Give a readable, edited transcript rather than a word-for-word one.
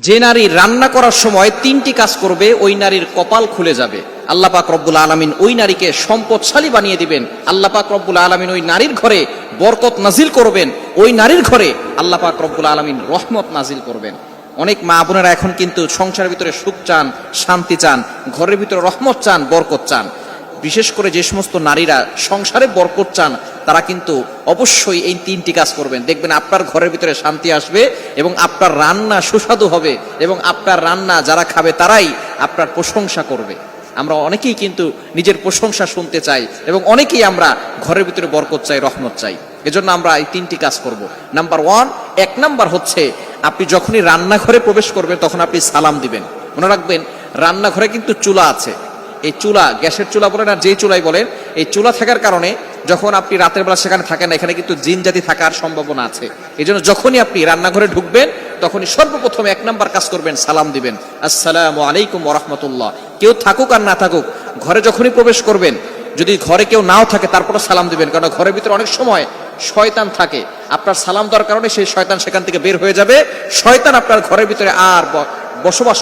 যে নারী রান্না করার সময় তিনটি কাজ করবে ওই নারীর কপাল খুলে যাবে। আল্লাহ পাক রব্বুল আলামিন ওই নারীকে সম্পদশালী বানিয়ে দিবেন। আল্লাহ পাক রব্বুল আলামিন ওই নারীর ঘরে বরকত নাজিল করবেন। ওই নারীর ঘরে আল্লাহ পাক রব্বুল আলামিন রহমত নাজিল করবেন। অনেক মা বোনেরা এখন কিন্তু সংসারের ভিতরে সুখ চান, শান্তি চান, ঘরের ভিতরে রহমত চান, বরকত চান। বিশেষ করে যে সমস্ত নারীরা সংসারে বরকত চান তারা কিন্তু অবশ্যই এই তিনটি কাজ করবেন। দেখবেন আপনার ঘরের ভিতরে শান্তি আসবে এবং আপনার রান্না সুস্বাদু হবে এবং আপনার রান্না যারা খাবে তারাই আপনার প্রশংসা করবে। আমরা অনেকেই কিন্তু নিজের প্রশংসা শুনতে চাই এবং অনেকেই আমরা ঘরের ভিতরে বরকত চাই, রহমত চাই। এজন্য আমরা এই তিনটি কাজ করব। নাম্বার 1, 1 নাম্বার হচ্ছে আপনি যখনই রান্নাঘরে প্রবেশ করবেন তখন আপনি সালাম দিবেন। মনে রাখবেন রান্নাঘরে কিন্তু চুলা আছে। এই চুলা, গ্যাসের চুলা বলেন আর যেই চুলাই বলেন, এই চুলা থাকার কারণে যখন আপনি রাতের বেলা সেখানে থাকেন না, এখানে কিন্তু জিন জাতি থাকার সম্ভাবনা আছে। এই জন্য যখনই আপনি রান্নাঘরে ঢুকবেন তখনই সর্বপ্রথম 1 নাম্বার কাজ করবেন, সালাম দিবেন, আসসালামু আলাইকুম ওয়া রাহমাতুল্লাহ। কেউ থাকুক আর না থাকুক, ঘরে যখনই প্রবেশ করবেন, যদি ঘরে কেউ নাও থাকে তারপরে সালাম দিবেন, কারণ ঘরের ভিতরে অনেক সময় শয়তান থাকে। আপনার সালাম দেওয়ার কারণে সেই শয়তান সেখান থেকে বের হয়ে যাবে। শয়তান আপনার ঘরের ভিতরে আর বসবাস